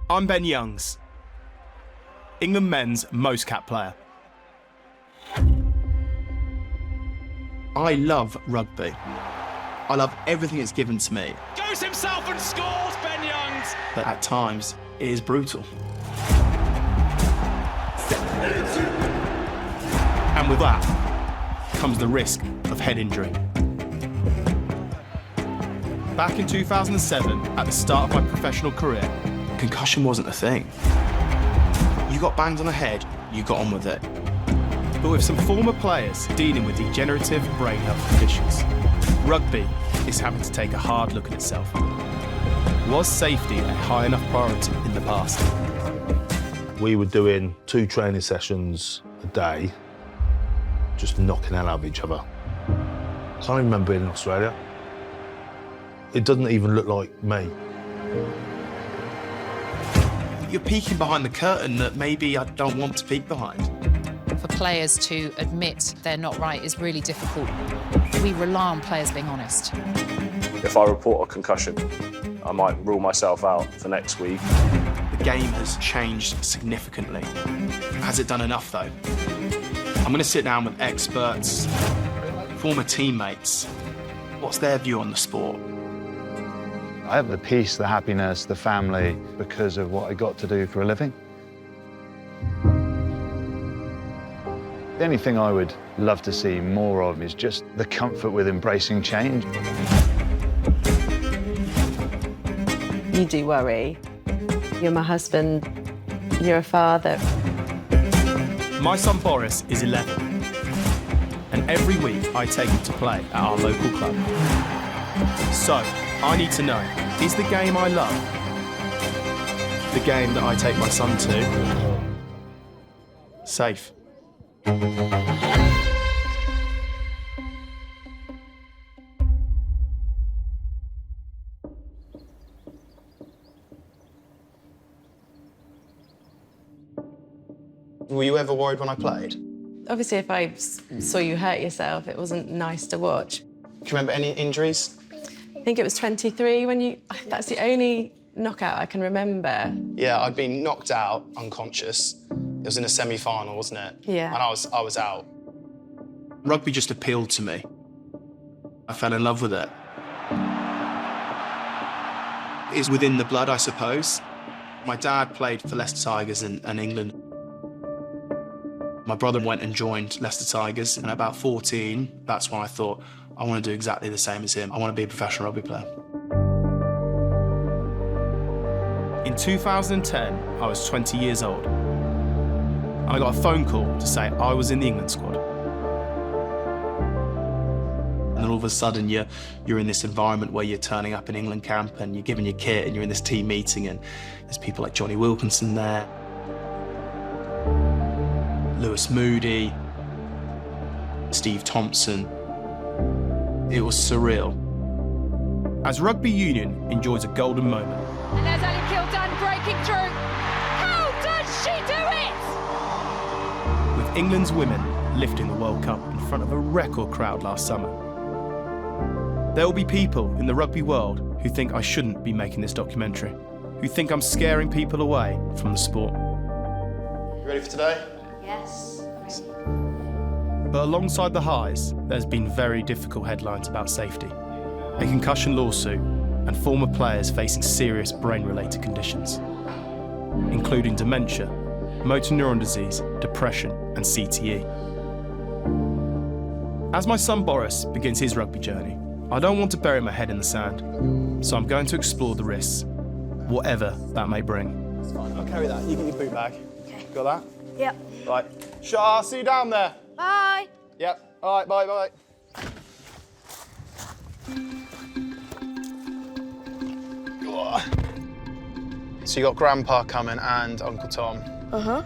I'm Ben Youngs, England men's most capped player. I love rugby. I love everything it's given to me. Goes himself and scores, Ben Youngs! But at times, it is brutal. And with that comes the risk of head injury. Back in 2007, at the start of my professional career, concussion wasn't a thing. You got banged on the head, you got on with it. But with some former players dealing with degenerative brain health conditions, rugby is having to take a hard look at itself. Was safety a high enough priority in the past? We were doing 2 training sessions a day, just knocking hell out of each other. I can't even remember being in Australia. It doesn't even look like me. You're peeking behind the curtain that maybe I don't want to peek behind. For players to admit they're not right is really difficult. We rely on players being honest. If I report a concussion, I might rule myself out for next week. The game has changed significantly. Has it done enough, though? I'm going to sit down with experts, former teammates. What's their view on the sport? I have the peace, the happiness, the family because of what I got to do for a living. The only thing I would love to see more of is just the comfort with embracing change. You do worry. You're my husband, you're a father. My son Boris is 11, and every week I take him to play at our local club. So, I need to know, is the game I love the game that I take my son to safe? Were you ever worried when I played? Obviously, if I saw you hurt yourself, it wasn't nice to watch. Do you remember any injuries? I think it was 23 when you... That's the only knockout I can remember. Yeah, I'd been knocked out, unconscious. It was in a semi-final, wasn't it? Yeah. And I was out. Rugby just appealed to me. I fell in love with it. It's within the blood, I suppose. My dad played for Leicester Tigers and England. My brother went and joined Leicester Tigers, and at about 14, that's when I thought, I want to do exactly the same as him. I want to be a professional rugby player. In 2010, I was 20 years old. I got a phone call to say I was in the England squad. And then all of a sudden, you're in this environment where you're turning up in England camp and you're giving your kit and you're in this team meeting and there's people like Johnny Wilkinson there, Lewis Moody, Steve Thompson. It was surreal. As rugby union enjoys a golden moment. And there's Ali Kildan breaking through. How does she do it? With England's women lifting the World Cup in front of a record crowd last summer. There will be people in the rugby world who think I shouldn't be making this documentary, who think I'm scaring people away from the sport. You ready for today? Yes. But alongside the highs, there's been very difficult headlines about safety. A concussion lawsuit and former players facing serious brain-related conditions, including dementia, motor neuron disease, depression, and CTE. As my son Boris begins his rugby journey, I don't want to bury my head in the sand, so I'm going to explore the risks, whatever that may bring. It's fine, I'll carry that. You get your boot bag. Okay. Got that? Yep. Right. Shah, see you down there. Bye. Yep. All right, bye, bye. So you got Grandpa coming and Uncle Tom. Uh-huh.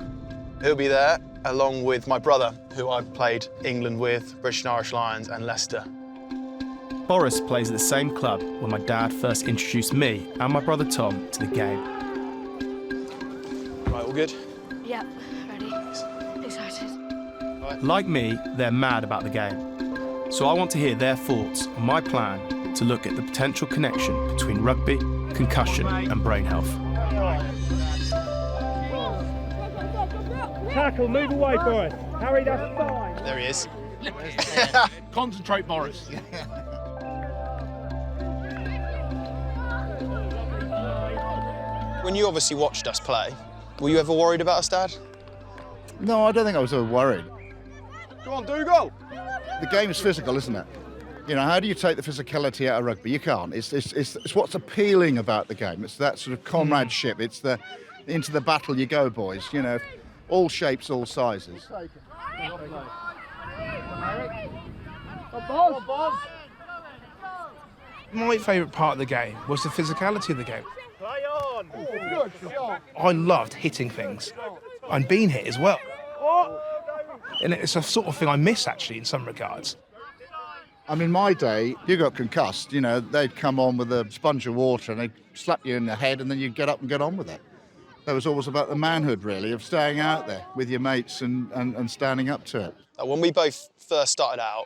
He'll be there, along with my brother, who I played England with, British and Irish Lions and Leicester. Boris plays at the same club where my dad first introduced me and my brother Tom to the game. Right, all good? Yep. Ready. Excited. Right. Like me, they're mad about the game. So I want to hear their thoughts on my plan to look at the potential connection between rugby, concussion and brain health. Tackle, move away, Boris. Harry, that's fine. There he is. Concentrate, Boris. When you obviously watched us play, were you ever worried about us, Dad? No, I don't think I was ever worried. Go on, Dougal. The game is physical, isn't it? You know, how do you take the physicality out of rugby? You can't. It's what's appealing about the game. It's that sort of comradeship. It's the into the battle you go, boys. You know, all shapes, all sizes. My favourite part of the game was the physicality of the game. I loved hitting things and being hit as well. And it's a sort of thing I miss, actually, in some regards. I mean, my day, you got concussed, you know, they'd come on with a sponge of water and they'd slap you in the head and then you'd get up and get on with it. It was always about the manhood, really, of staying out there with your mates and standing up to it. When we both first started out,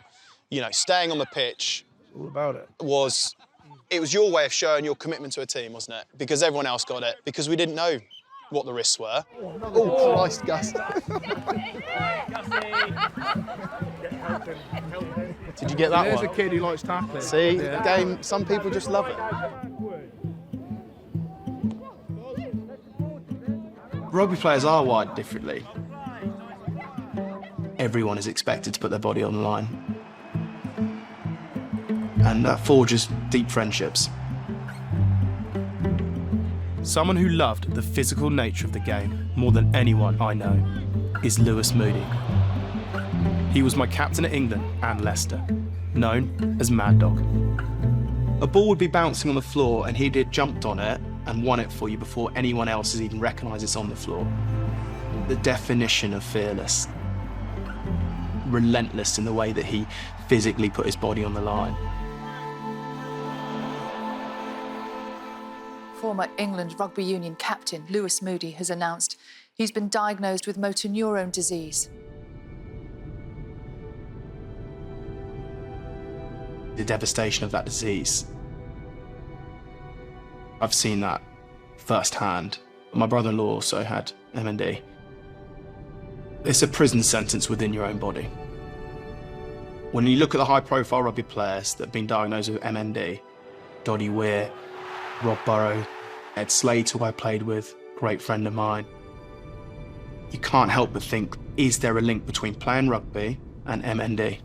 you know, staying on the pitch All about it. was your way of showing your commitment to a team, wasn't it? Because everyone else got it, because we didn't know what the risks were. Oh, Christ, Gus. Did you get that There's one? a kid who likes tackling. See, the game, some people just love it. Rugby players are wired differently. Everyone is expected to put their body on the line. And that forges deep friendships. Someone who loved the physical nature of the game more than anyone I know is Lewis Moody. He was my captain at England and Leicester, known as Mad Dog. A ball would be bouncing on the floor and he'd have jumped on it and won it for you before anyone else has even recognised it's on the floor. The definition of fearless. Relentless in the way that he physically put his body on the line. Former England Rugby Union captain Lewis Moody has announced he's been diagnosed with motor neurone disease. The devastation of that disease. I've seen that firsthand. My brother-in-law also had MND. It's a prison sentence within your own body. When you look at the high-profile rugby players that have been diagnosed with MND, Doddy Weir, Rob Burrow, Ed Slade, who I played with, great friend of mine, you can't help but think, is there a link between playing rugby and MND?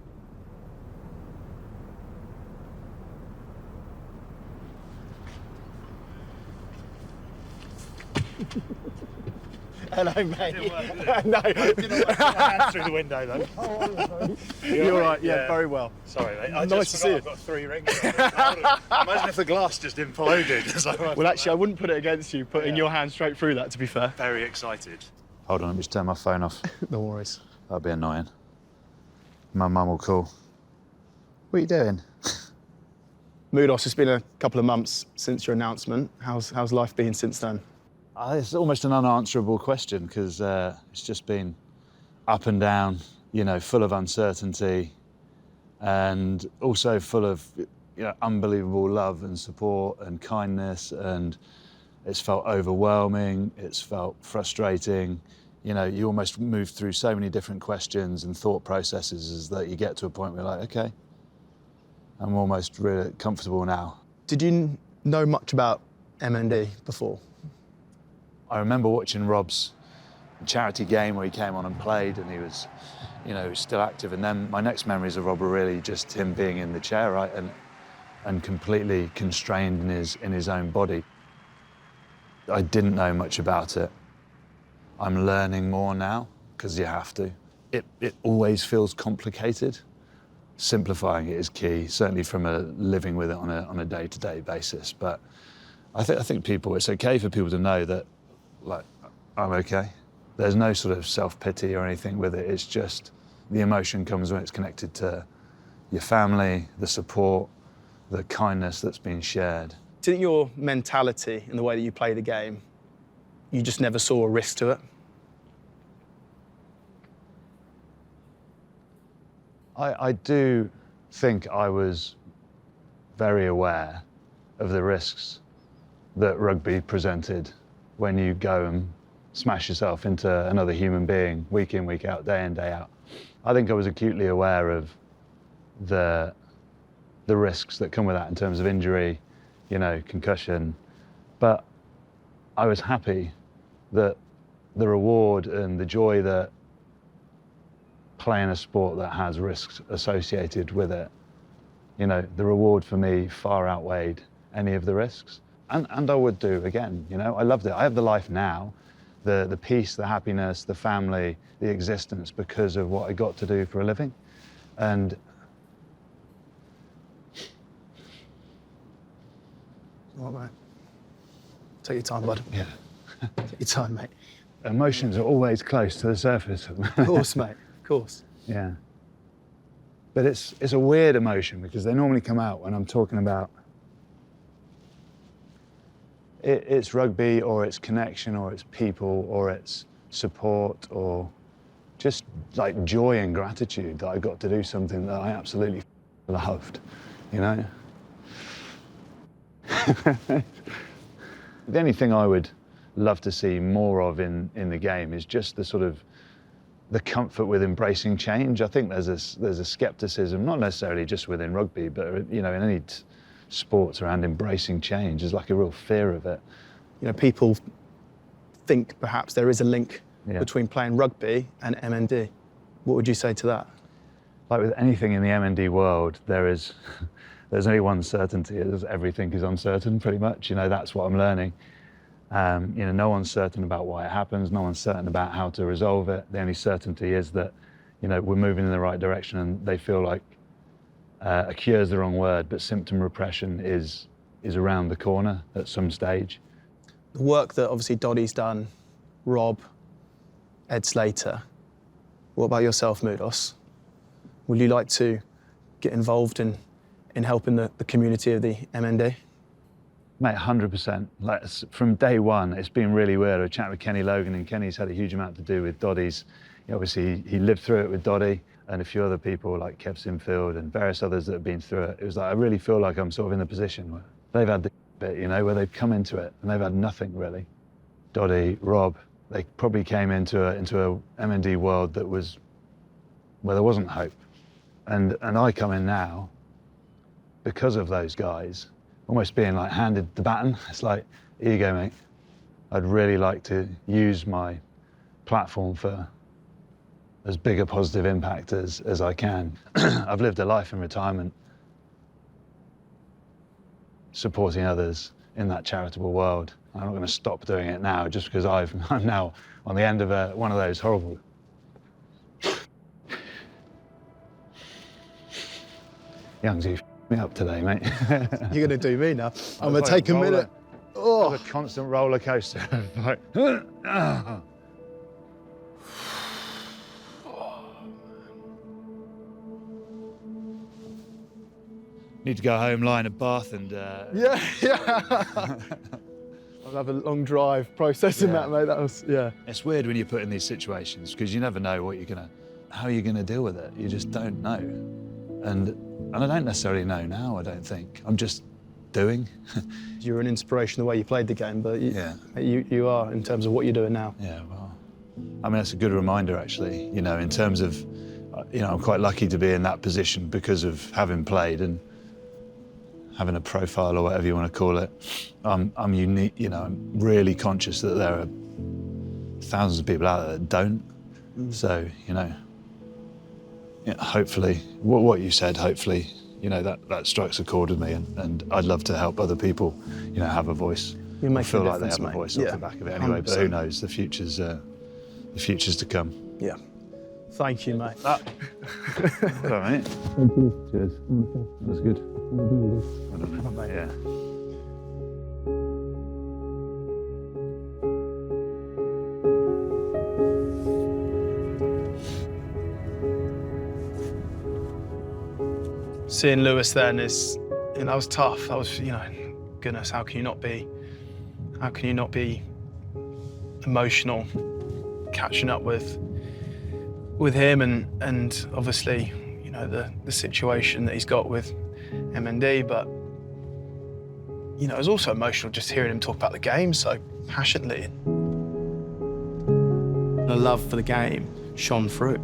Hello, mate. No. Hands through the window, though. You're all right, yeah, very well. Sorry, mate. I Nice just to forgot see you. I've got 3 rings. Imagine if the glass just imploded. Well, actually, I wouldn't put it against you, putting your hand straight through that, to be fair. Very excited. Hold on, let me just turn my phone off. No worries. That'd be annoying. My mum will call. What are you doing? Moodos, it's been a couple of months since your announcement. How's life been since then? It's almost an unanswerable question because it's just been up and down, you know, full of uncertainty and also full of, you know, unbelievable love and support and kindness, and it's felt overwhelming, it's felt frustrating. You know, you almost move through so many different questions and thought processes that you get to a point where you're like, okay, I'm almost really comfortable now. Did you know much about MND before? I remember watching Rob's charity game where he came on and played, and he was, you know, still active. And then my next memories of Rob were really just him being in the chair, right, and completely constrained in his own body. I didn't know much about it. I'm learning more now because you have to. It always feels complicated. Simplifying it is key, certainly from living with it on a day-to-day basis. But I think people, it's okay for people to know that, like, I'm okay. There's no sort of self-pity or anything with it. It's just the emotion comes when it's connected to your family, the support, the kindness that's been shared. Do you think your mentality and the way that you play the game, you just never saw a risk to it? I do think I was very aware of the risks that rugby presented when you go and smash yourself into another human being week in, week out, day in, day out. I think I was acutely aware of the risks that come with that in terms of injury, you know, concussion, but I was happy that the reward and the joy that playing a sport that has risks associated with it, you know, the reward for me far outweighed any of the risks. And I would do again, you know, I loved it. I have the life now, the peace, the happiness, the family, the existence because of what I got to do for a living. And All right, mate. Take your time, bud. yeah, Take your time, mate. emotions are always close to the surface. Of course, mate. Of course. Yeah. But it's a weird emotion because they normally come out when I'm talking about it's rugby or it's connection or it's people or it's support or just like joy and gratitude that I got to do something that I absolutely loved, you know? The only thing I would love to see more of in the game is just the sort of the comfort with embracing change. I think there's a skepticism, not necessarily just within rugby, but you know, in any sports around embracing change. There's like a real fear of it. You know, people think perhaps there is a link between playing rugby and MND. What would you say to that? Like with anything in the MND world, there's only one certainty, is everything is uncertain pretty much. You know, that's what I'm learning. You know, no one's certain about why it happens, no one's certain about how to resolve it. The only certainty is that, you know, we're moving in the right direction and they feel like a cure is the wrong word, but symptom repression is around the corner at some stage. The work that obviously Doddy's done, Rob, Ed Slater, what about yourself, Moodos? Would you like to get involved in helping the community of the MND? Mate, 100%. Like, from day one, it's been really weird. I chatted with Kenny Logan, and Kenny's had a huge amount to do with Doddy's. Obviously, he lived through it with Doddy and a few other people like Kev Sinfield and various others that have been through it. It was like, I really feel like I'm sort of in the position where they've had the bit, you know, where they've come into it and they've had nothing really. Doddy, Rob, they probably came into a MND world that was, where there wasn't hope. And I come in now because of those guys, almost being like handed the baton. It's like, here you go, mate. I'd really like to use my platform for as big a positive impact as I can. I've lived a life in retirement supporting others in that charitable world. I'm not going to stop doing it now just because I'm now on the end of one of those horrible... Youngs, you me up today, mate. You're going to do me now. I'm going to take a minute. Oh, a constant roller coaster. Like, need to go home, lie in a bath, and Yeah. I'll have a long drive processing that, mate. That was, yeah. It's weird when you're put in these situations because you never know how you're gonna deal with it. You just don't know, and I don't necessarily know now. I don't think. I'm just doing. You're an inspiration the way you played the game, but you are in terms of what you're doing now. Yeah, well, I mean, it's a good reminder actually. You know, in terms of, you know, I'm quite lucky to be in that position because of having played and having a profile or whatever you want to call it. I'm unique. You know, I'm really conscious that there are thousands of people out there that don't. So, you know, hopefully, what you said, hopefully, you know, that strikes a chord with me, and I'd love to help other people, you know, have a voice. You make feel a like they have mate. a voice off the back of it anyway. 100%. But who knows? The future's to come. Yeah. Thank you, mate. All right. Thank you. Cheers. That was good. I don't know. Yeah. Seeing Lewis then is, you know, that was tough. That was, you know, goodness, how can you not be emotional, catching up with him and obviously, you know, the situation that he's got with MND, but, you know, it was also emotional just hearing him talk about the game so passionately. The love for the game shone through.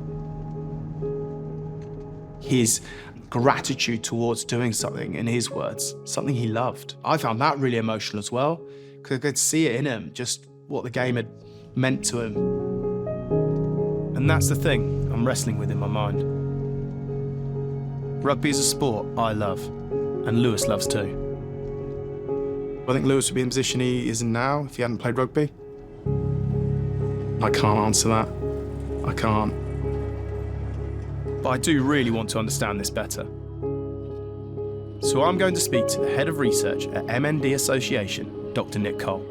His gratitude towards doing something, in his words, something he loved. I found that really emotional as well, because I could see it in him, just what the game had meant to him. And that's the thing I'm wrestling with in my mind. Rugby is a sport I love, and Lewis loves too. I think Lewis would be in the position he is in now if he hadn't played rugby. I can't answer that. I can't. But I do really want to understand this better. So I'm going to speak to the head of research at MND Association, Dr. Nick Cole.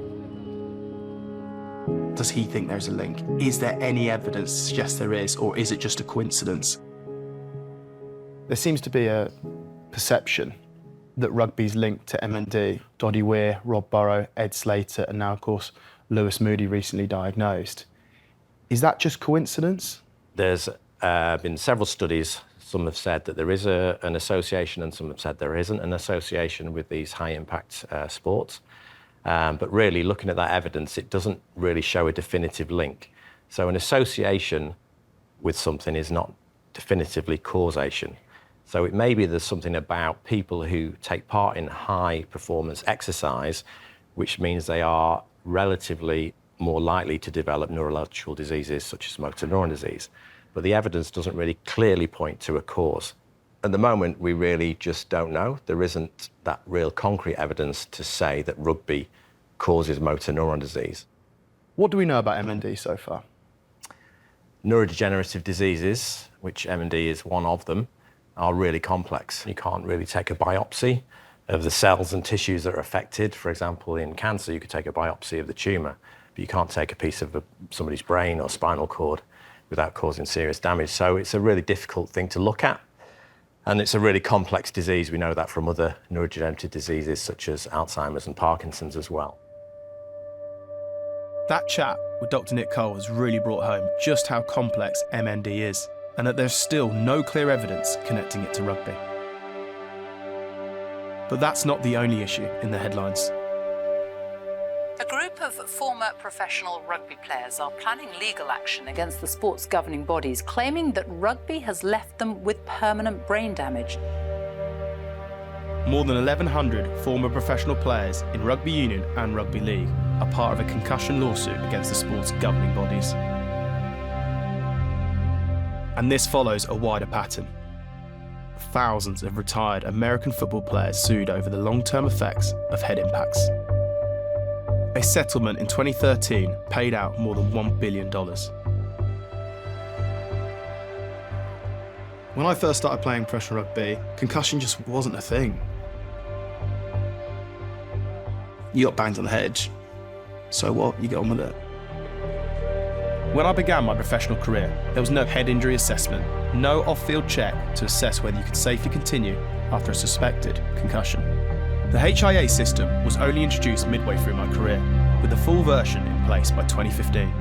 Does he think there's a link? Is there any evidence to suggest there is, or is it just a coincidence? There seems to be a perception that rugby's linked to MND. Doddy Weir, Rob Burrow, Ed Slater, and now, of course, Lewis Moody recently diagnosed. Is that just coincidence? There's been several studies. Some have said that there is an association, and some have said there isn't an association with these high-impact sports. But really, looking at that evidence, it doesn't really show a definitive link. So an association with something is not definitively causation. So it may be there's something about people who take part in high-performance exercise, which means they are relatively more likely to develop neurological diseases such as motor neuron disease. But the evidence doesn't really clearly point to a cause. At the moment, we really just don't know. There isn't that real concrete evidence to say that rugby causes motor neuron disease. What do we know about MND so far? Neurodegenerative diseases, which MND is one of them, are really complex. You can't really take a biopsy of the cells and tissues that are affected. For example, in cancer, you could take a biopsy of the tumour, but you can't take a piece of somebody's brain or spinal cord without causing serious damage. So it's a really difficult thing to look at. And it's a really complex disease. We know that from other neurodegenerative diseases such as Alzheimer's and Parkinson's as well. That chat with Dr. Nick Cole has really brought home just how complex MND is, and that there's still no clear evidence connecting it to rugby. But that's not the only issue in the headlines. A group of former professional rugby players are planning legal action against the sport's governing bodies, claiming that rugby has left them with permanent brain damage. More than 1,100 former professional players in rugby union and rugby league are part of a concussion lawsuit against the sport's governing bodies. And this follows a wider pattern. Thousands of retired American football players sued over the long-term effects of head impacts. A settlement in 2013 paid out more than $1 billion. When I first started playing professional rugby, concussion just wasn't a thing. You got banged on the head, so what? You get on with it. When I began my professional career, there was no head injury assessment, no off-field check to assess whether you could safely continue after a suspected concussion. The HIA system was only introduced midway through my career, with the full version in place by 2015.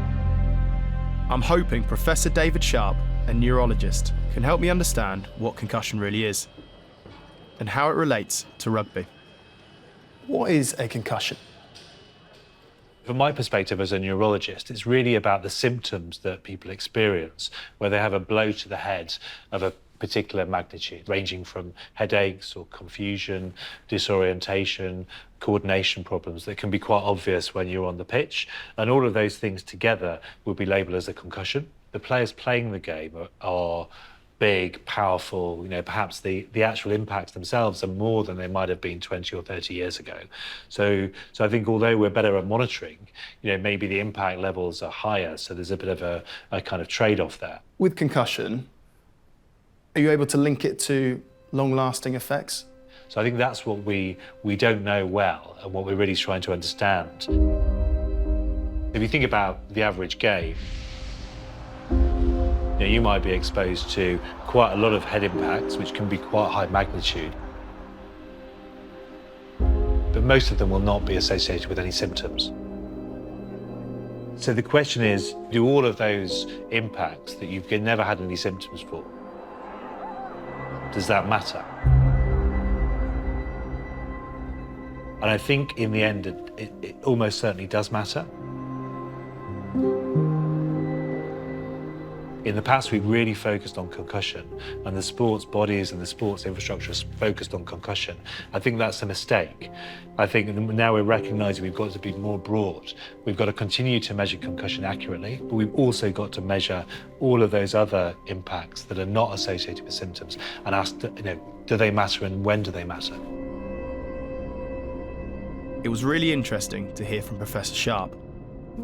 I'm hoping Professor David Sharp, a neurologist, can help me understand what concussion really is and how it relates to rugby. What is a concussion? From my perspective as a neurologist, it's really about the symptoms that people experience, where they have a blow to the head of a particular magnitude, ranging from headaches or confusion, disorientation, coordination problems that can be quite obvious when you're on the pitch. And all of those things together will be labelled as a concussion. The players playing the game are big, powerful, perhaps the actual impacts themselves are more than they might have been 20 or 30 years ago. So I think although we're better at monitoring, maybe the impact levels are higher, so there's a bit of a kind of trade-off there. With concussion, are you able to link it to long-lasting effects? So I think that's what we don't know well and what we're really trying to understand. If you think about the average game, you might be exposed to quite a lot of head impacts, which can be quite high magnitude. But most of them will not be associated with any symptoms. So the question is, do all of those impacts that you've never had any symptoms for, does that matter? And I think in the end, it almost certainly does matter. In the past, we've really focused on concussion, and the sports bodies and the sports infrastructure is focused on concussion. I think that's a mistake. I think now we're recognising we've got to be more broad. We've got to continue to measure concussion accurately, but we've also got to measure all of those other impacts that are not associated with symptoms and ask, do they matter and when do they matter? It was really interesting to hear from Professor Sharp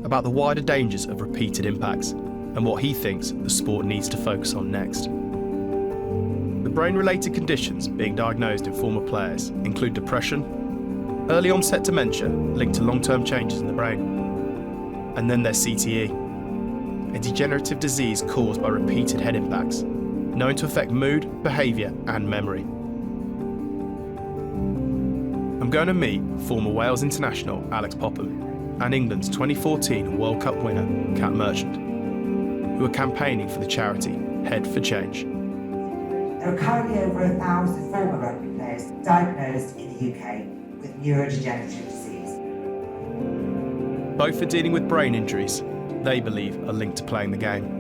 about the wider dangers of repeated impacts and what he thinks the sport needs to focus on next. The brain-related conditions being diagnosed in former players include depression, early onset dementia linked to long-term changes in the brain, and then there's CTE, a degenerative disease caused by repeated head impacts, known to affect mood, behaviour and memory. I'm going to meet former Wales international Alex Popham and England's 2014 World Cup winner Kat Merchant, who are campaigning for the charity Head for Change. There are currently over 1,000 former rugby players diagnosed in the UK with neurodegenerative disease. Both are dealing with brain injuries they believe are linked to playing the game.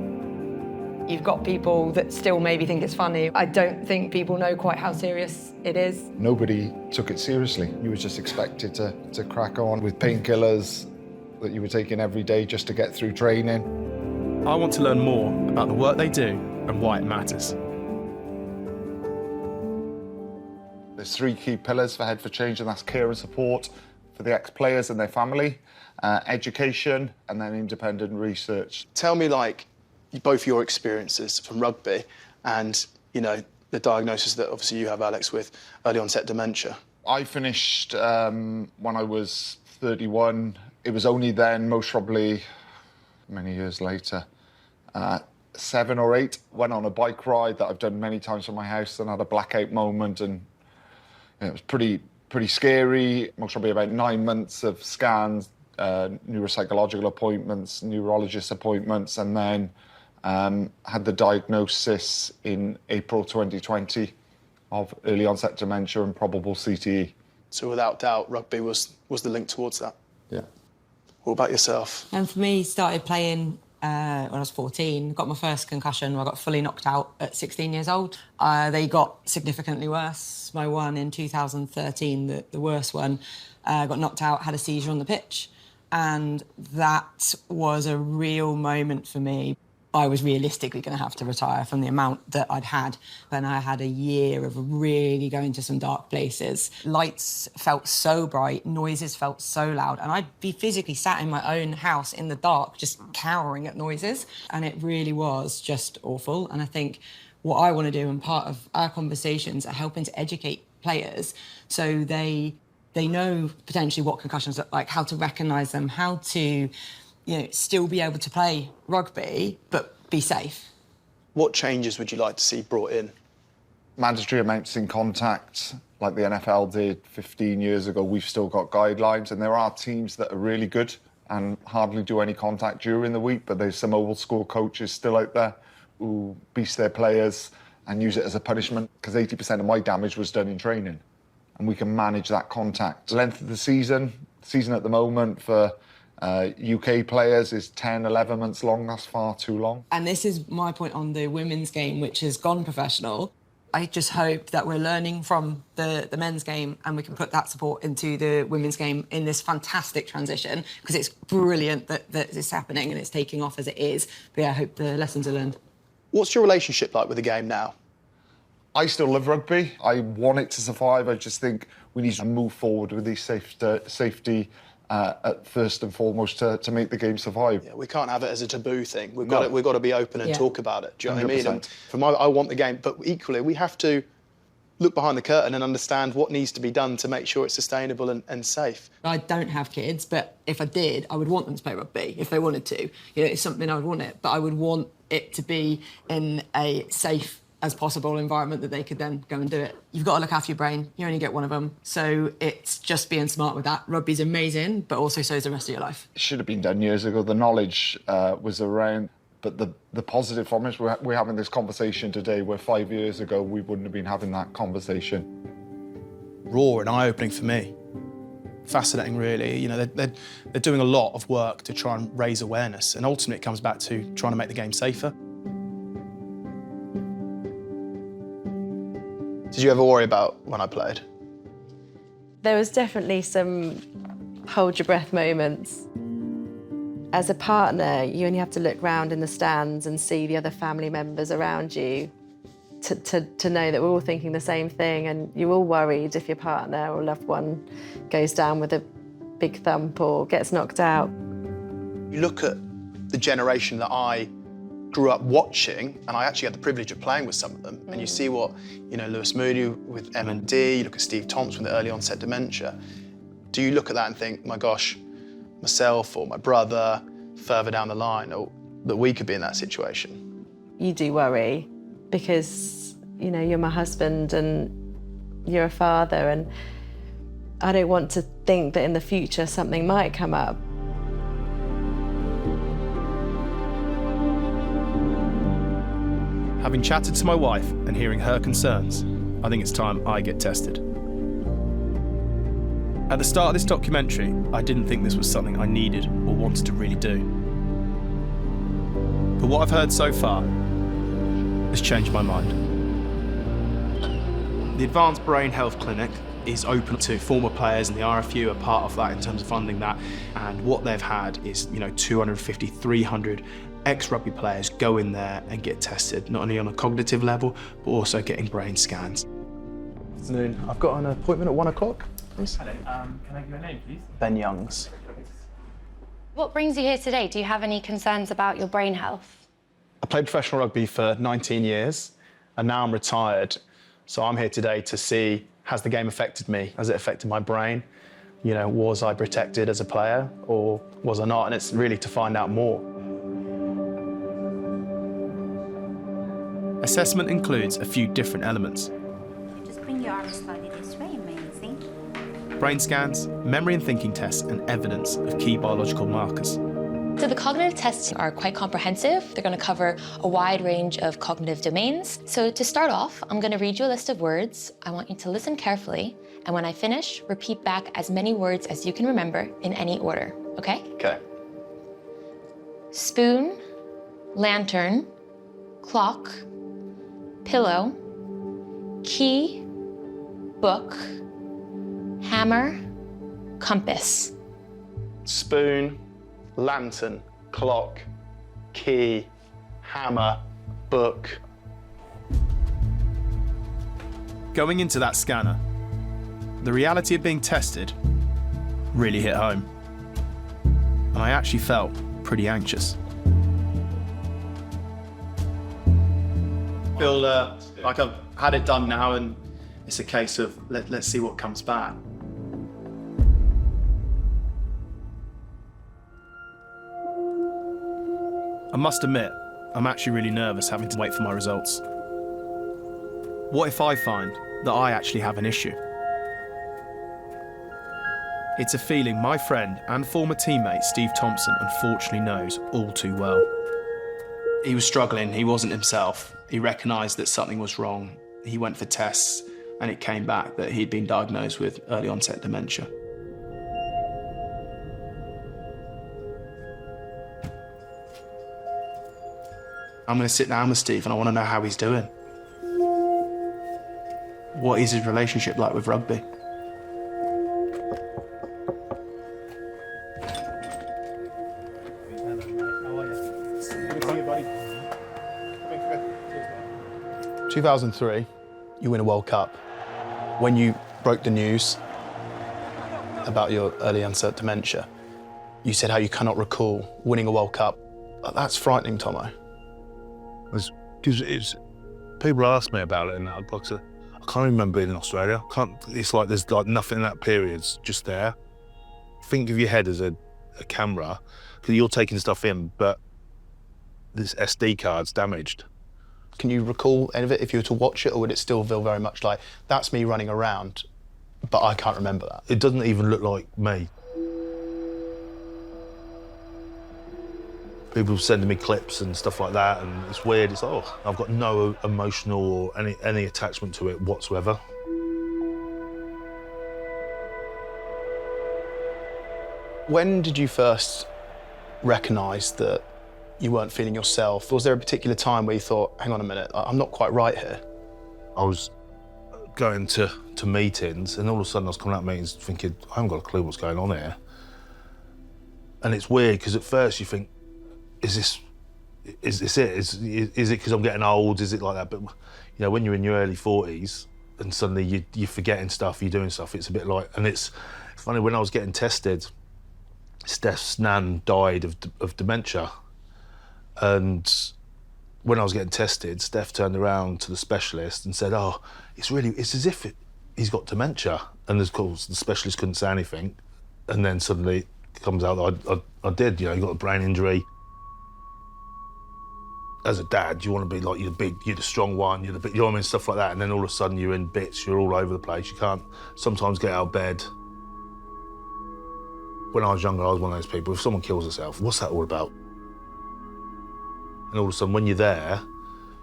You've got people that still maybe think it's funny. I don't think people know quite how serious it is. Nobody took it seriously. You were just expected to crack on with painkillers that you were taking every day just to get through training. I want to learn more about the work they do and why it matters. There's 3 key pillars for Head for Change, and that's care and support for the ex-players and their family, education, and then independent research. Tell me, both your experiences from rugby and, the diagnosis that obviously you have, Alex, with early onset dementia. I finished when I was 31. It was only then, most probably many years later, 7 or 8, went on a bike ride that I've done many times from my house and had a blackout moment, and it was pretty scary. Most probably about 9 months of scans, neuropsychological appointments, neurologist appointments, and then had the diagnosis in April 2020 of early onset dementia and probable CTE. So without doubt, rugby was the link towards that. Yeah. What about yourself? And for me, started playing when I was 14, got my first concussion. I got fully knocked out at 16 years old. They got significantly worse. My one in 2013, the worst one, got knocked out, had a seizure on the pitch. And that was a real moment for me. I was realistically going to have to retire from the amount that I'd had. Then I had a year of really going to some dark places. Lights felt so bright, noises felt so loud, and I'd be physically sat in my own house in the dark, just cowering at noises. And it really was just awful. And I think what I want to do, and part of our conversations, are helping to educate players so they know potentially what concussions look like, how to recognise them, how to still be able to play rugby, but be safe. What changes would you like to see brought in? Mandatory amounts in contact, like the NFL did 15 years ago. We've still got guidelines, and there are teams that are really good and hardly do any contact during the week, but there's some old school coaches still out there who beast their players and use it as a punishment, because 80% of my damage was done in training, and we can manage that contact. The length of the season at the moment for UK players is 10, 11 months long. That's far too long. And this is my point on the women's game, which has gone professional. I just hope that we're learning from the men's game and we can put that support into the women's game in this fantastic transition, because it's brilliant that it's happening and it's taking off as it is. But yeah, I hope the lessons are learned. What's your relationship like with the game now? I still love rugby. I want it to survive. I just think we need to move forward with these safety at first and foremost to make the game survive. Yeah, we can't have it as a taboo thing. We've got to be open and talk about it. Do you know what I mean? And I want the game, but equally we have to look behind the curtain and understand what needs to be done to make sure it's sustainable and safe. I don't have kids, but if I did, I would want them to play rugby if they wanted to. It's something I would want it, but I would want it to be in a safe as possible environment that they could then go and do it. You've got to look after your brain. You only get one of them. So it's just being smart with that. Rugby's amazing, but also so is the rest of your life. It should have been done years ago. The knowledge was around, but the positive from it, we're having this conversation today where 5 years ago we wouldn't have been having that conversation. Raw and eye-opening for me. Fascinating, really. They're doing a lot of work to try and raise awareness, and ultimately it comes back to trying to make the game safer. Did you ever worry about when I played? There was definitely some hold your breath moments. As a partner, you only have to look round in the stands and see the other family members around you to know that we're all thinking the same thing, and you're all worried if your partner or loved one goes down with a big thump or gets knocked out. You look at the generation that I grew up watching, and I actually had the privilege of playing with some of them, and you see what, Lewis Moody with M&D, you look at Steve Thompson with early onset dementia. Do you look at that and think, my gosh, myself or my brother, further down the line, or that we could be in that situation? You do worry because, you're my husband and you're a father, and I don't want to think that in the future something might come up. Having chatted to my wife and hearing her concerns, I think it's time I get tested. At the start of this documentary, I didn't think this was something I needed or wanted to really do. But what I've heard so far has changed my mind. The Advanced Brain Health Clinic is open to former players, and the RFU are part of that in terms of funding that. And what they've had is, 250, 300 ex-rugby players go in there and get tested, not only on a cognitive level, but also getting brain scans. Afternoon. I've got an appointment at 1 o'clock. Hello, can I give your name, please? Ben Youngs. What brings you here today? Do you have any concerns about your brain health? I played professional rugby for 19 years, and now I'm retired. So I'm here today to see, has the game affected me? Has it affected my brain? Was I protected as a player, or was I not? And it's really to find out more. Assessment includes a few different elements. Just bring your arm slightly this way, amazing. Brain scans, memory and thinking tests, and evidence of key biological markers. So the cognitive tests are quite comprehensive. They're going to cover a wide range of cognitive domains. So to start off, I'm going to read you a list of words. I want you to listen carefully, and when I finish, repeat back as many words as you can remember in any order, okay? Okay. Spoon, lantern, clock, pillow, key, book, hammer, compass. Spoon, lantern, clock, key, hammer, book. Going into that scanner, the reality of being tested really hit home. And I actually felt pretty anxious. I feel like I've had it done now, and it's a case of let's see what comes back. I must admit, I'm actually really nervous having to wait for my results. What if I find that I actually have an issue? It's a feeling my friend and former teammate Steve Thompson unfortunately knows all too well. He was struggling, he wasn't himself. He recognised that something was wrong. He went for tests, and it came back that he'd been diagnosed with early onset dementia. I'm going to sit down with Steve and I want to know how he's doing. What is his relationship like with rugby? In 2003, you win a World Cup. When you broke the news about your early onset dementia, you said how you cannot recall winning a World Cup. That's frightening, Tomo. Because people ask me about it, and I can't remember being in Australia. It's like there's like nothing in that period's just there. Think of your head as a camera, because you're taking stuff in, but this SD card's damaged. Can you recall any of it if you were to watch it, or would it still feel very much like, that's me running around, but I can't remember that? It doesn't even look like me. People sending me clips and stuff like that, and it's weird. It's like, oh, I've got no emotional or any attachment to it whatsoever. When did you first recognise that you weren't feeling yourself? Was there a particular time where you thought, hang on a minute, I'm not quite right here? I was going to meetings, and all of a sudden I was coming out of meetings thinking, I haven't got a clue what's going on here. And it's weird, because at first you think, is this it? Is it because I'm getting old? Is it like that? But you know, when you're in your early 40s and suddenly you're forgetting stuff, you're doing stuff, it's a bit like, and it's funny, when I was getting tested, Steph's nan died of dementia. And when I was getting tested, Steph turned around to the specialist and said, oh, it's as if he's got dementia. And of course, the specialist couldn't say anything. And then suddenly it comes out that I did, you know, you got a brain injury. As a dad, you want to be like, you're the strong one, you're the big, you know what I mean, stuff like that. And then all of a sudden you're in bits, you're all over the place. You can't sometimes get out of bed. When I was younger, I was one of those people, if someone kills herself, what's that all about? And all of a sudden, when you're there,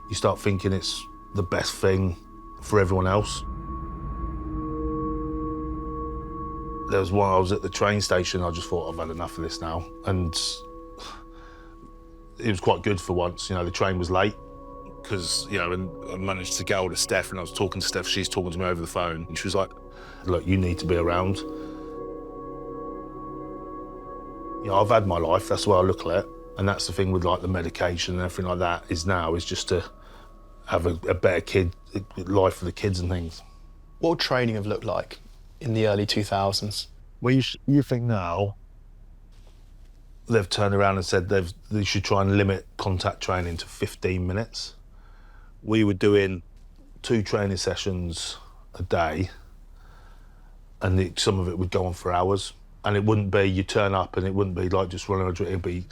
you start thinking it's the best thing for everyone else. There was one, I was at the train station, I just thought, I've had enough of this now. And it was quite good for once, you know, the train was late, because, you know, and I managed to get hold of Steph, and I was talking to Steph, she's talking to me over the phone, and she was like, look, you need to be around. You know, I've had my life, that's the way I look at it. And that's the thing with like the medication and everything like that is just to have a better life for the kids and things. What would training have looked like in the early 2000s? Well, you think now they've turned around and said they should try and limit contact training to 15 minutes. We were doing 2 training sessions a day, and some of it would go on for hours. And it wouldn't be you turn up and it wouldn't be like just running, it'd be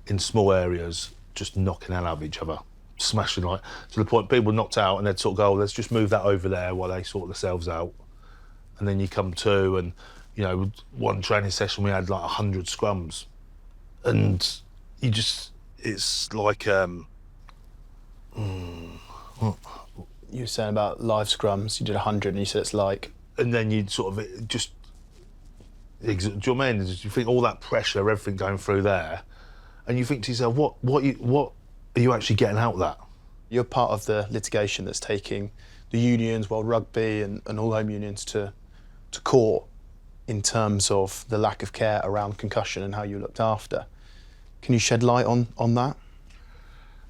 in small areas, just knocking hell out of each other, smashing like, to the point people knocked out and they'd sort of go, oh, let's just move that over there while they sort themselves out. And then you come to, and, you know, one training session we had like 100 scrums. And you just, it's like, You were saying about live scrums, you did 100 and you said it's like... And then you'd sort of just, do you know what I mean? You think all that pressure, everything going through there, and you think to yourself, what are you actually getting out of that? You're part of the litigation that's taking the unions, World Rugby and all home unions to court in terms of the lack of care around concussion and how you looked after. Can you shed light on that?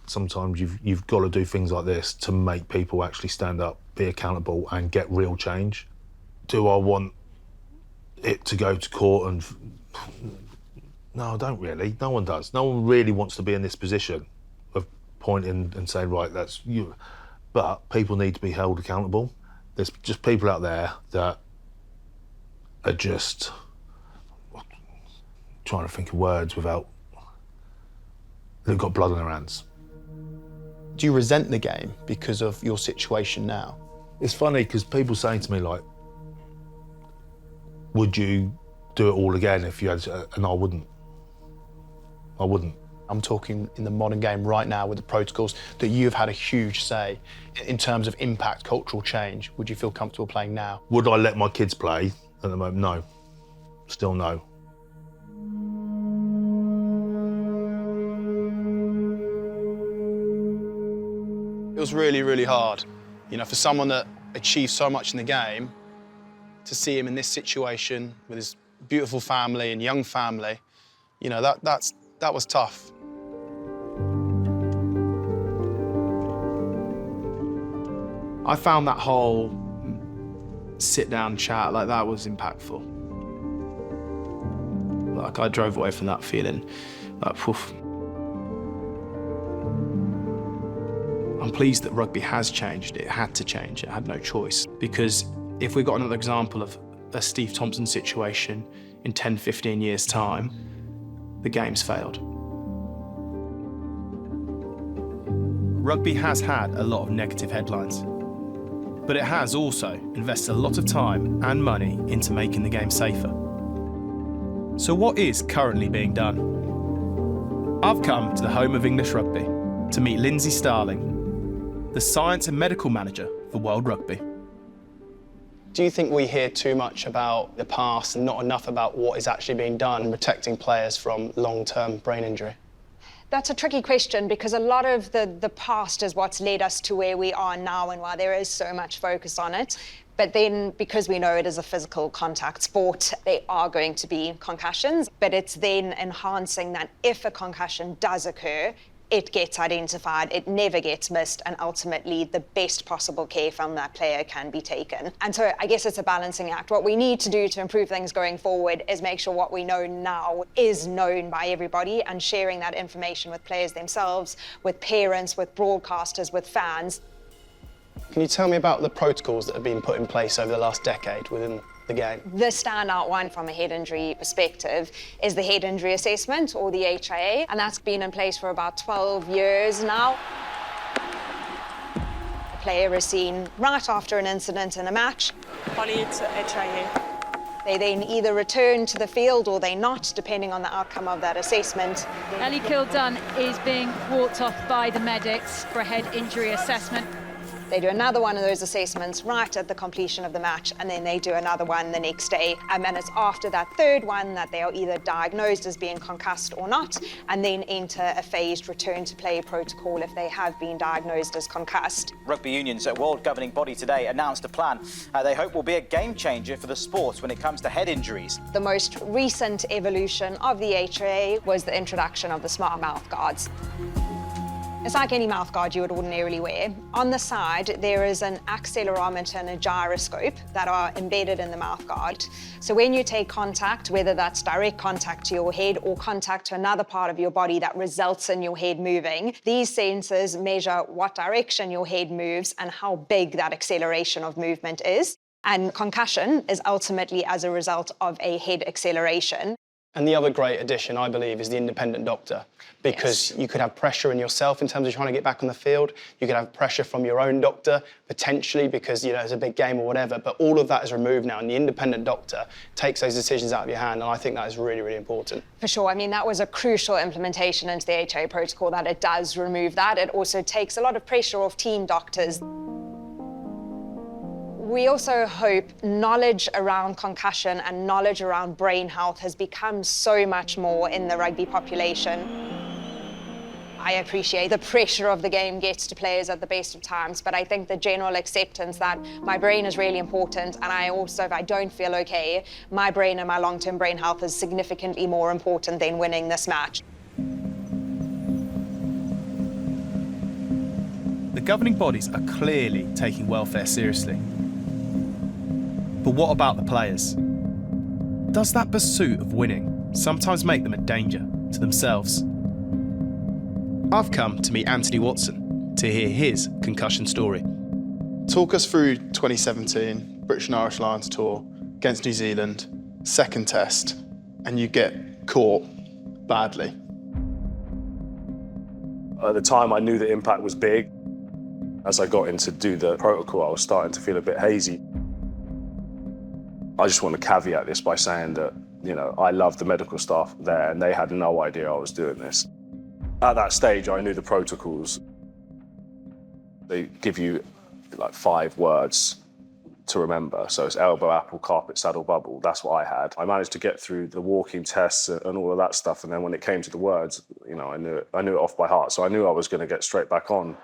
Sometimes you've got to do things like this to make people actually stand up, be accountable and get real change. Do I want it to go to court and... No, I don't really. No one does. No one really wants to be in this position of pointing and saying, right, that's you. But people need to be held accountable. There's just people out there that are just trying to think of words without... They've got blood on their hands. Do you resent the game because of your situation now? It's funny, because people say to me, like, would you do it all again if you had to? And I wouldn't. I wouldn't. I'm talking in the modern game right now with the protocols that you've had a huge say in terms of impact, cultural change. Would you feel comfortable playing now? Would I let my kids play at the moment? No. Still no. It was really, really hard. You know, for someone that achieved so much in the game, to see him in this situation with his beautiful family and young family, you know, that was tough. I found that whole sit-down chat, like, that was impactful. Like, I drove away from that feeling like, poof. I'm pleased that rugby has changed. It had to change. It had no choice. Because if we got another example of a Steve Thompson situation in 10, 15 years' time, the game's failed. Rugby has had a lot of negative headlines, but it has also invested a lot of time and money into making the game safer. So what is currently being done? I've come to the home of English rugby to meet Lindsay Starling, the Science and Medical Manager for World Rugby. Do you think we hear too much about the past and not enough about what is actually being done in protecting players from long-term brain injury? That's a tricky question, because a lot of the past is what's led us to where we are now and why there is so much focus on it. But then, because we know it is a physical contact sport, there are going to be concussions, but it's then enhancing that if a concussion does occur, it gets identified, it never gets missed, and ultimately the best possible care from that player can be taken. And so I guess it's a balancing act. What we need to do to improve things going forward is make sure what we know now is known by everybody, and sharing that information with players themselves, with parents, with broadcasters, with fans. Can you tell me about the protocols that have been put in place over the last decade within the game? The standout one from a head injury perspective is the head injury assessment, or the HIA, and that's been in place for about 12 years now. A player is seen right after an incident in a match. HIA. They then either return to the field or they not, depending on the outcome of that assessment. Ellie Kildunn is being walked off by the medics for a head injury assessment. They do another one of those assessments right at the completion of the match, and then they do another one the next day. And it's after that third one that they are either diagnosed as being concussed or not, and then enter a phased return to play protocol if they have been diagnosed as concussed. Rugby Union's world governing body today announced a plan they hope will be a game changer for the sport when it comes to head injuries. The most recent evolution of the HIA was the introduction of the smart mouth guards. It's like any mouth guard you would ordinarily wear. On the side, there is an accelerometer and a gyroscope that are embedded in the mouth guard. So when you take contact, whether that's direct contact to your head or contact to another part of your body that results in your head moving, these sensors measure what direction your head moves and how big that acceleration of movement is. And concussion is ultimately as a result of a head acceleration. And the other great addition, I believe, is the independent doctor, because you could have pressure in yourself in terms of trying to get back on the field. You could have pressure from your own doctor, potentially, because, you know, it's a big game or whatever, but all of that is removed now, and the independent doctor takes those decisions out of your hand, and I think that is really, really important. For sure. I mean, that was a crucial implementation into the HIA protocol, that it does remove that. It also takes a lot of pressure off team doctors. We also hope knowledge around concussion and knowledge around brain health has become so much more in the rugby population. I appreciate the pressure of the game gets to players at the best of times, but I think the general acceptance that my brain is really important, and I also, if I don't feel okay, my brain and my long-term brain health is significantly more important than winning this match. The governing bodies are clearly taking welfare seriously. But what about the players? Does that pursuit of winning sometimes make them a danger to themselves? I've come to meet Anthony Watson to hear his concussion story. Talk us through 2017, British and Irish Lions tour against New Zealand, second test, and you get caught badly. At the time, I knew the impact was big. As I got in to do the protocol, I was starting to feel a bit hazy. I just want to caveat this by saying that, you know, I love the medical staff there, and they had no idea I was doing this. At that stage, I knew the protocols. They give you like 5 words to remember. So it's elbow, apple, carpet, saddle, bubble. That's what I had. I managed to get through the walking tests and all of that stuff. And then when it came to the words, you know, I knew it off by heart. So I knew I was going to get straight back on.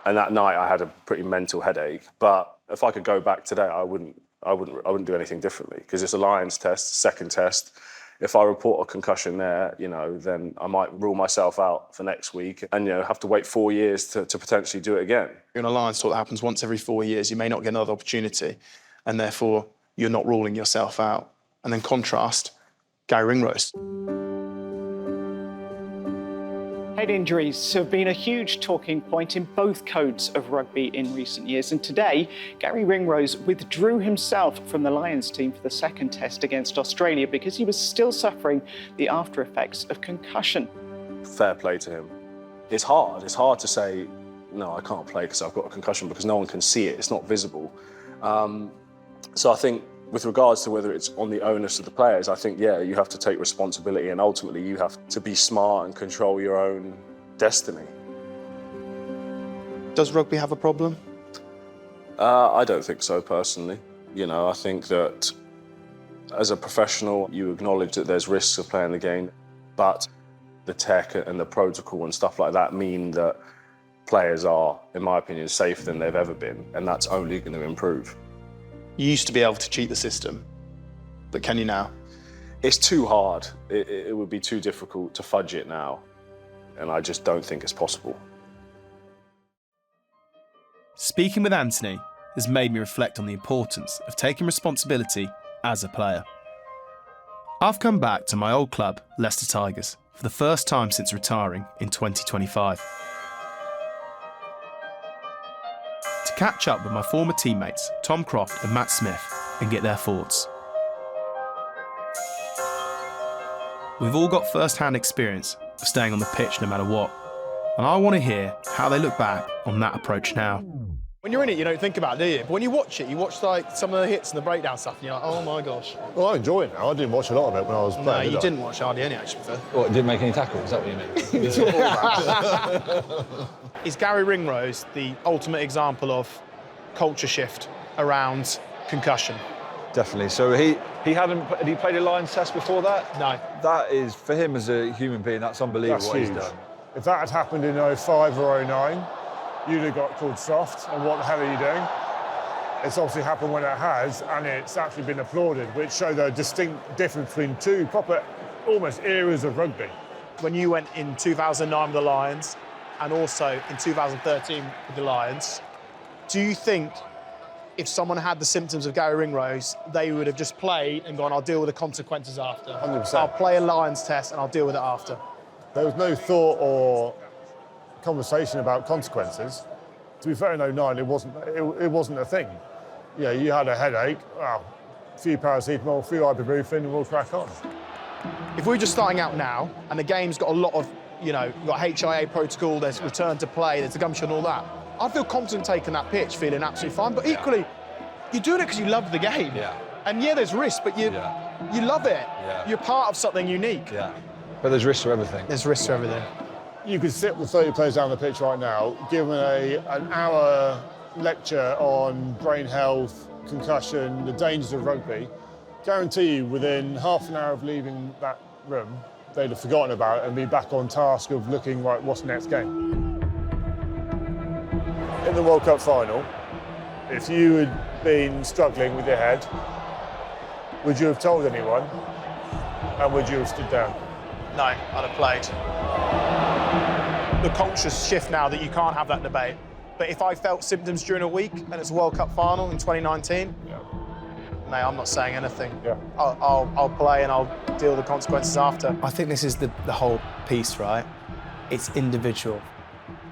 And that night I had a pretty mental headache. But if I could go back today, I wouldn't do anything differently, because it's a Lions test, second test. If I report a concussion there, you know, then I might rule myself out for next week and, you know, have to wait 4 years to potentially do it again. In a Lions tour that happens once every 4 years, you may not get another opportunity, and therefore you're not ruling yourself out. And then contrast, Gary Ringrose. Head injuries have been a huge talking point in both codes of rugby in recent years, and today Gary Ringrose withdrew himself from the Lions team for the second test against Australia because he was still suffering the after effects of concussion. Fair play to him. It's hard to say, no, I can't play because I've got a concussion, because no one can see it, it's not visible. So I think with regards to whether it's on the onus of the players, I think, yeah, you have to take responsibility, and ultimately you have to be smart and control your own destiny. Does rugby have a problem? I don't think so, personally. You know, I think that as a professional, you acknowledge that there's risks of playing the game, but the tech and the protocol and stuff like that mean that players are, in my opinion, safer than they've ever been, and that's only going to improve. You used to be able to cheat the system, but can you now? It's too hard. It would be too difficult to fudge it now, and I just don't think it's possible. Speaking with Anthony has made me reflect on the importance of taking responsibility as a player. I've come back to my old club, Leicester Tigers, for the first time since retiring in 2025. To catch up with my former teammates, Tom Croft and Matt Smith, and get their thoughts. We've all got first-hand experience of staying on the pitch no matter what, and I want to hear how they look back on that approach now. When you're in it, you don't think about it, do you? But when you watch it, you watch like some of the hits and the breakdown stuff, and you're like, oh my gosh. Well, I enjoy it now. I didn't watch a lot of it when I was playing. No, you didn't watch hardly any, actually. What, didn't make any tackles? Is that what you mean? Is Gary Ringrose the ultimate example of culture shift around concussion? Definitely. So had he played a Lions test before that? No. That is, for him as a human being, that's unbelievable That's what he's huge. done. If that had happened in 05 or 09, you'd have got called soft, and what the hell are you doing? It's obviously happened when it has, and it's actually been applauded, which showed a distinct difference between two proper, almost eras of rugby. When you went in 2009 with the Lions, and also in 2013 with the Lions, do you think if someone had the symptoms of Gary Ringrose, they would have just played and gone, I'll deal with the consequences after? 100%. I'll play a Lions test and I'll deal with it after. There was no thought or conversation about consequences. To be fair, in 09, it wasn't a thing. You know, you had a headache, well, a few paracetamol, a few ibuprofen, and we'll crack on. If we're just starting out now, and the game's got a lot of, you've got HIA protocol, there's return to play, there's the gumshoe and all that, I'd feel confident taking that pitch, feeling absolutely fine. But equally, you're doing it because you love the game. Yeah. And yeah, there's risk, but you love it. Yeah. You're part of something unique. Yeah. But there's risks to everything. There's risks to everything. You could sit with 30 players down the pitch right now, give them an hour lecture on brain health, concussion, the dangers of rugby. Guarantee you, within half an hour of leaving that room, they'd have forgotten about it and be back on task of looking, right, what's the next game? In the World Cup final, if you had been struggling with your head, would you have told anyone? And would you have stood down? No, I'd have played. The culture's shift now that you can't have that debate. But if I felt symptoms during a week and it's a World Cup final in 2019, no, I'm not saying anything. Yeah. I'll play and I'll deal with the consequences after. I think this is the whole piece, right? It's individual.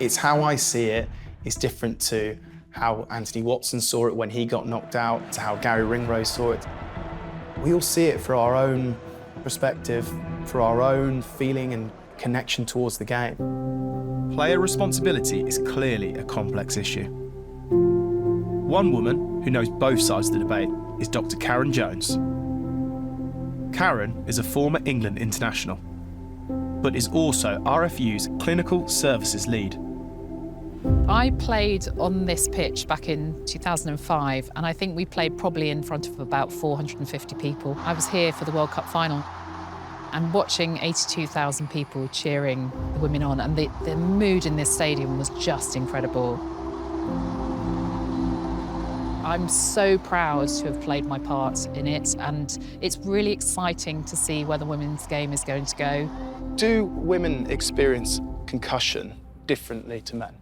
It's how I see it. It's different to how Anthony Watson saw it when he got knocked out, to how Gary Ringrose saw it. We all see it for our own perspective, for our own feeling and connection towards the game. Player responsibility is clearly a complex issue. One woman who knows both sides of the debate is Dr. Karen Jones. Karen is a former England international, but is also RFU's clinical services lead. I played on this pitch back in 2005, and I think we played probably in front of about 450 people. I was here for the World Cup final and watching 82,000 people cheering the women on, and the mood in this stadium was just incredible. I'm so proud to have played my part in it, and it's really exciting to see where the women's game is going to go. Do women experience concussion differently to men?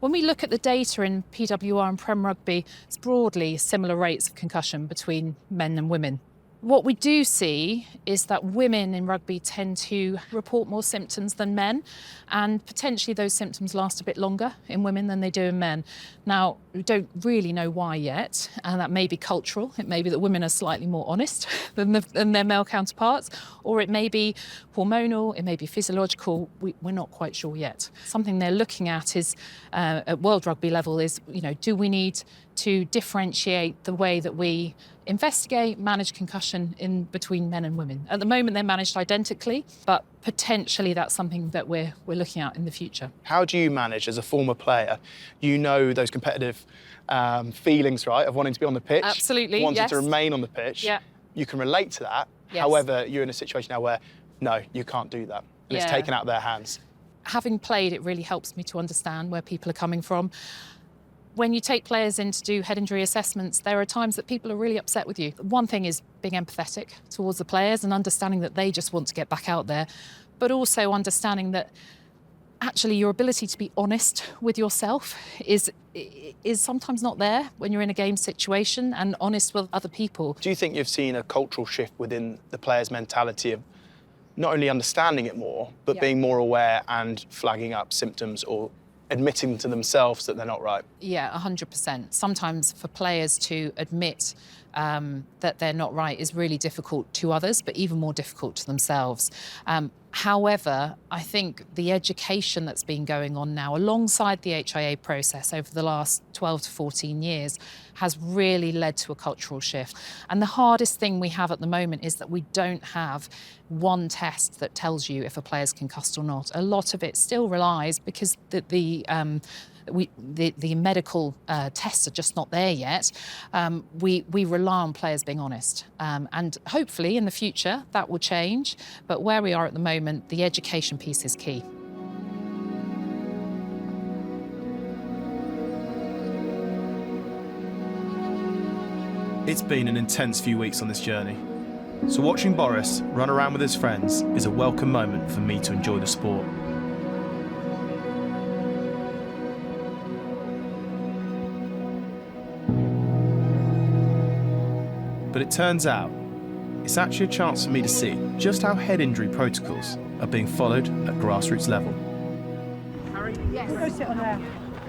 When we look at the data in PWR and Prem Rugby, it's broadly similar rates of concussion between men and women. What we do see is that women in rugby tend to report more symptoms than men, and potentially those symptoms last a bit longer in women than they do in men. Now, we don't really know why yet, and that may be cultural. It may be that women are slightly more honest than their male counterparts, or it may be hormonal, it may be physiological. We're not quite sure yet. Something they're looking at is, at World Rugby level, is, do we need to differentiate the way that we investigate, manage concussion in between men and women. At the moment, they're managed identically, but potentially that's something that we're looking at in the future. How do you manage, as a former player, those competitive feelings, right, of wanting to be on the pitch? Absolutely, wanting to remain on the pitch. Yeah. You can relate to that. Yes. However, you're in a situation now where, no, you can't do that. And it's taken out of their hands. Having played, it really helps me to understand where people are coming from. When you take players in to do head injury assessments, there are times that people are really upset with you. One thing is being empathetic towards the players and understanding that they just want to get back out there, but also understanding that actually your ability to be honest with yourself is sometimes not there when you're in a game situation, and honest with other people. Do you think you've seen a cultural shift within the players' mentality of not only understanding it more, but being more aware and flagging up symptoms or admitting to themselves that they're not right? Yeah, 100%. Sometimes for players to admit that they're not right is really difficult to others, but even more difficult to themselves. However, I think the education that's been going on now alongside the HIA process over the last 12 to 14 years has really led to a cultural shift. And the hardest thing we have at the moment is that we don't have one test that tells you if a player's concussed or not. A lot of it still relies, because the medical tests are just not there yet. We rely on players being honest. And hopefully in the future that will change. But where we are at the moment, the education piece is key. It's been an intense few weeks on this journey. So watching Boris run around with his friends is a welcome moment for me to enjoy the sport. But it turns out, it's actually a chance for me to see just how head injury protocols are being followed at grassroots level. Yes. Go sit on there.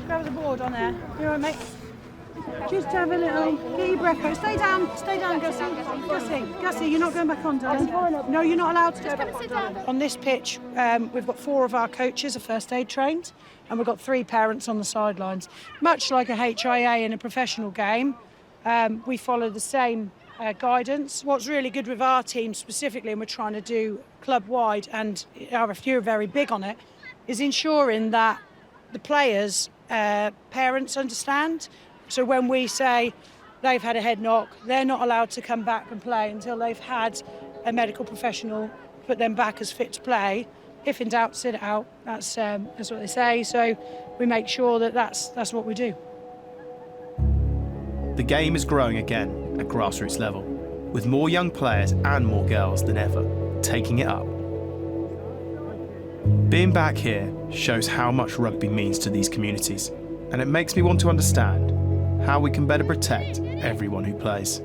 Grab the board on there. You all right, mate? Just have a little, get your breath out. Stay down, Gussie. Gussie, you're not going back on, darling. No, you're not allowed to go back on, darling. On this pitch, we've got 4 of our coaches are first aid trained, and we've got 3 parents on the sidelines. Much like a HIA in a professional game, we follow the same guidance. What's really good with our team specifically, and we're trying to do club-wide, and RFU are very big on it, is ensuring that the players' parents understand. So when we say they've had a head knock, they're not allowed to come back and play until they've had a medical professional put them back as fit to play. If in doubt, sit it out. That's what they say. So we make sure that that's what we do. The game is growing again at grassroots level, with more young players and more girls than ever taking it up. Being back here shows how much rugby means to these communities, and it makes me want to understand how we can better protect everyone who plays.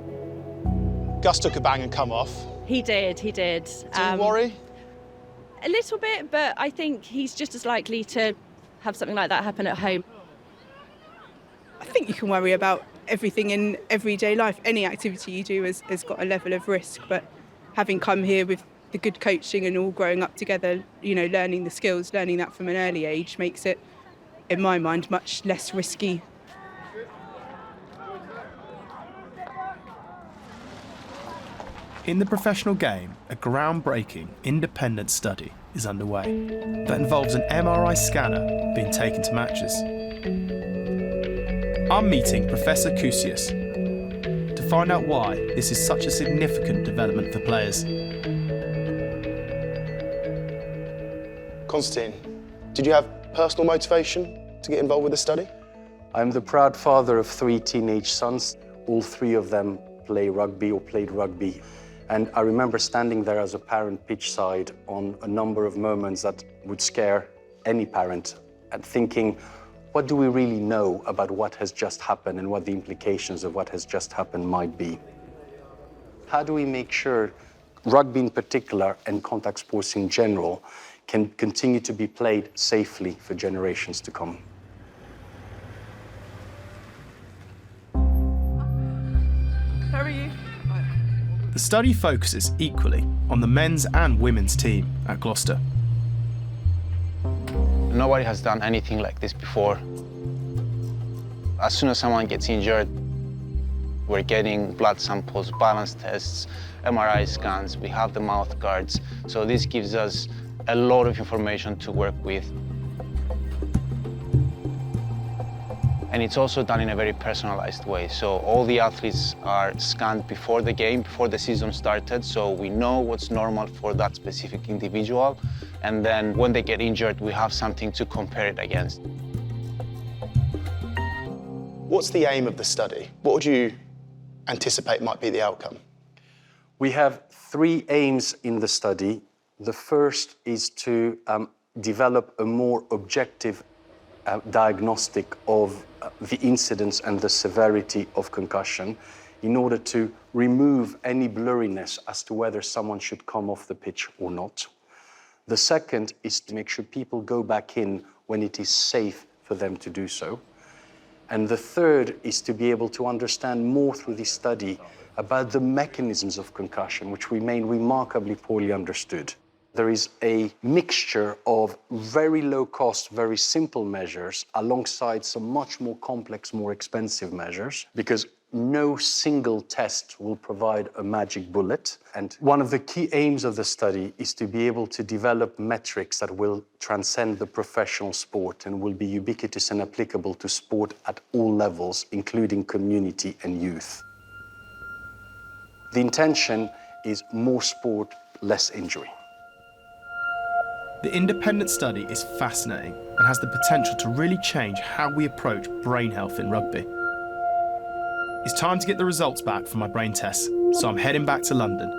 Gus took a bang and come off. He did. Do you worry? A little bit, but I think he's just as likely to have something like that happen at home. I think you can worry about everything in everyday life. Any activity you do has got a level of risk, but having come here with the good coaching and all growing up together, learning the skills, learning that from an early age makes it, in my mind, much less risky. In the professional game, a groundbreaking independent study is underway that involves an MRI scanner being taken to matches. I'm meeting Professor Kusius to find out why this is such a significant development for players. Constantine, did you have personal motivation to get involved with the study? I'm the proud father of 3 teenage sons. All 3 of them play rugby or played rugby. And I remember standing there as a parent pitchside on a number of moments that would scare any parent, and thinking, what do we really know about what has just happened and what the implications of what has just happened might be? How do we make sure rugby in particular and contact sports in general can continue to be played safely for generations to come? How are you? The study focuses equally on the men's and women's team at Gloucester. Nobody has done anything like this before. As soon as someone gets injured, we're getting blood samples, balance tests, MRI scans, we have the mouth guards. So this gives us a lot of information to work with. And it's also done in a very personalized way. So all the athletes are scanned before the game, before the season started, so we know what's normal for that specific individual. And then when they get injured, we have something to compare it against. What's the aim of the study? What would you anticipate might be the outcome? We have 3 aims in the study. The first is to develop a more objective diagnostic of the incidence and the severity of concussion in order to remove any blurriness as to whether someone should come off the pitch or not. The second is to make sure people go back in when it is safe for them to do so. And the third is to be able to understand more through this study about the mechanisms of concussion, which remain remarkably poorly understood. There is a mixture of very low cost, very simple measures alongside some much more complex, more expensive measures, because no single test will provide a magic bullet. And one of the key aims of the study is to be able to develop metrics that will transcend the professional sport and will be ubiquitous and applicable to sport at all levels, including community and youth. The intention is more sport, less injury. The independent study is fascinating and has the potential to really change how we approach brain health in rugby. It's time to get the results back from my brain tests, so I'm heading back to London.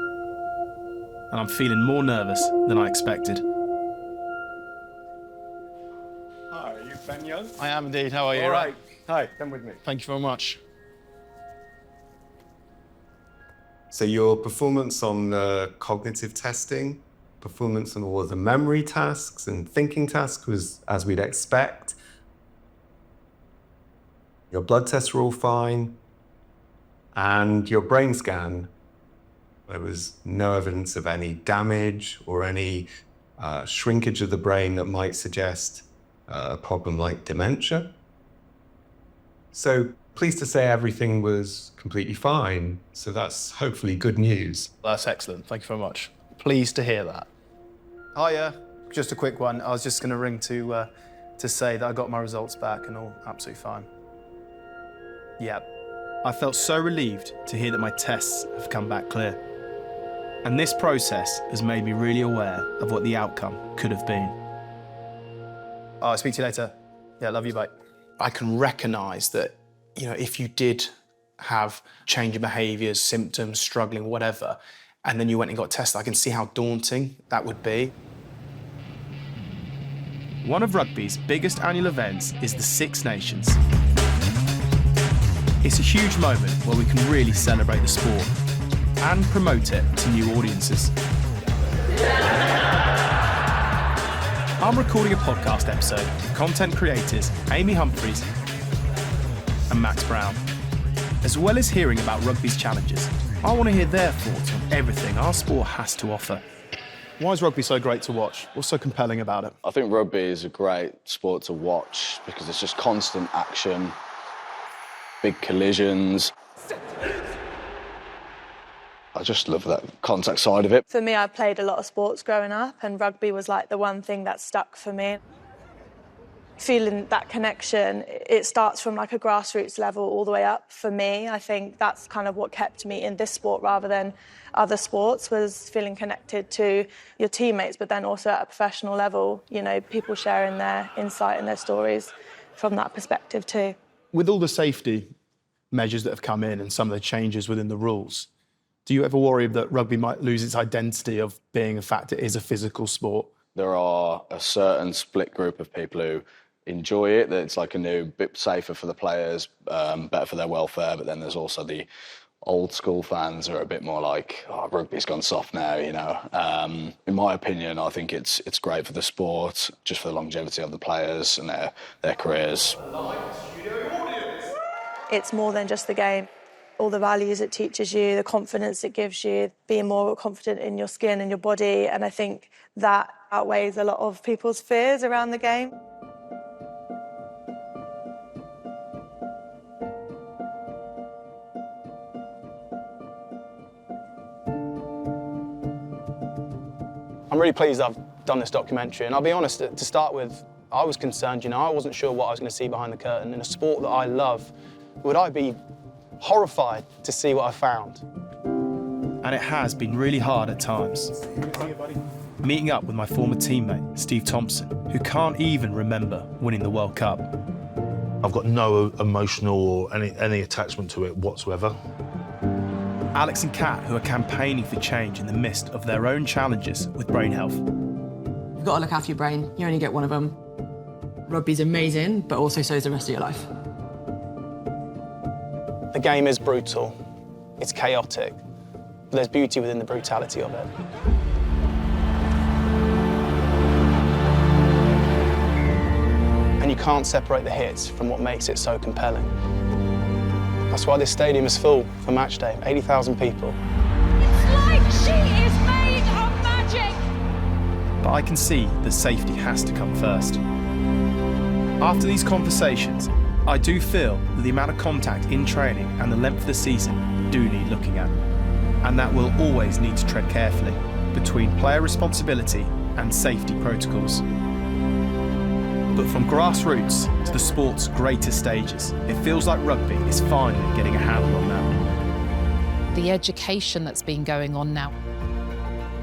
And I'm feeling more nervous than I expected. Hi, are you Ben Young? I am indeed. How are you? All right. Hi, come with me. Thank you very much. So your performance on cognitive testing, performance on all of the memory tasks and thinking tasks was as we'd expect. Your blood tests were all fine. And your brain scan, there was no evidence of any damage or any shrinkage of the brain that might suggest a problem like dementia. So pleased to say everything was completely fine. So that's hopefully good news. That's excellent. Thank you very much. Pleased to hear that. Hiya. Just a quick one. I was just going to ring to say that I got my results back and all absolutely fine. Yeah. I felt so relieved to hear that my tests have come back clear. And this process has made me really aware of what the outcome could have been. I'll speak to you later. Yeah, love you, bye. I can recognise that, you know, if you did have change in behaviours, symptoms, struggling, whatever, and then you went and got tested, I can see how daunting that would be. One of rugby's biggest annual events is the Six Nations. It's a huge moment where we can really celebrate the sport and promote it to new audiences. I'm recording a podcast episode with content creators Amy Humphries and Max Brown. As well as hearing about rugby's challenges, I want to hear their thoughts on everything our sport has to offer. Why is rugby so great to watch? What's so compelling about it? I think rugby is a great sport to watch because it's just constant action, big collisions. I just love that contact side of it. For me, I played a lot of sports growing up, and rugby was like the one thing that stuck for me. Feeling that connection, it starts from like a grassroots level all the way up. For me, I think that's kind of what kept me in this sport rather than other sports, was feeling connected to your teammates, but then also at a professional level, you know, people sharing their insight and their stories from that perspective too. With all the safety measures that have come in and some of the changes within the rules, do you ever worry that rugby might lose its identity of being a fact it is a physical sport? There are a certain split group of people who enjoy it, that it's like a new bit safer for the players, better for their welfare, but then there's also the old school fans who are a bit more like, oh, rugby's gone soft now, you know. In my opinion, I think it's great for the sport, just for the longevity of the players and their careers. It's more than just the game. All the values it teaches you, the confidence it gives you, being more confident in your skin and your body, and I think that outweighs a lot of people's fears around the game. I'm really pleased I've done this documentary, and I'll be honest, to start with, I was concerned, you know, I wasn't sure what I was going to see behind the curtain. In a sport that I love, would I be horrified to see what I found? And it has been really hard at times. Meeting up with my former teammate, Steve Thompson, who can't even remember winning the World Cup. I've got no emotional or any attachment to it whatsoever. Alex and Kat, who are campaigning for change in the midst of their own challenges with brain health. You've got to look after your brain. You only get one of them. Rugby's amazing, but also so is the rest of your life. The game is brutal. It's chaotic. But there's beauty within the brutality of it. And you can't separate the hits from what makes it so compelling. That's why this stadium is full for match day, 80,000 people. It's like she is made of magic. But I can see that safety has to come first. After these conversations, I do feel that the amount of contact in training and the length of the season do need looking at. And that will always need to tread carefully between player responsibility and safety protocols. But from grassroots to the sport's greatest stages, it feels like rugby is finally getting a handle on that. The education that's been going on now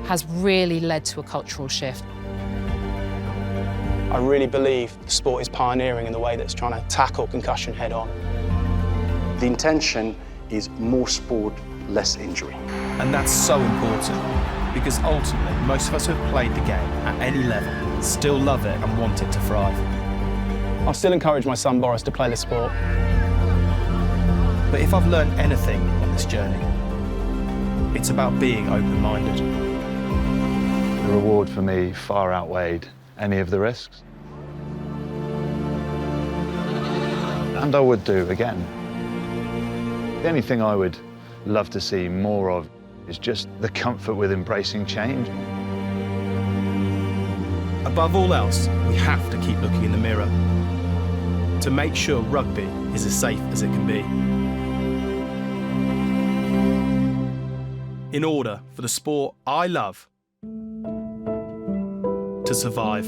has really led to a cultural shift. I really believe the sport is pioneering in the way that's trying to tackle concussion head on. The intention is more sport, less injury. And that's so important, because ultimately, most of us who have played the game at any level still love it and want it to thrive. I still encourage my son Boris to play the sport. But if I've learned anything on this journey, it's about being open-minded. The reward for me far outweighed any of the risks. And I would do again. The only thing I would love to see more of is just the comfort with embracing change. Above all else, we have to keep looking in the mirror to make sure rugby is as safe as it can be. In order for the sport I love to survive.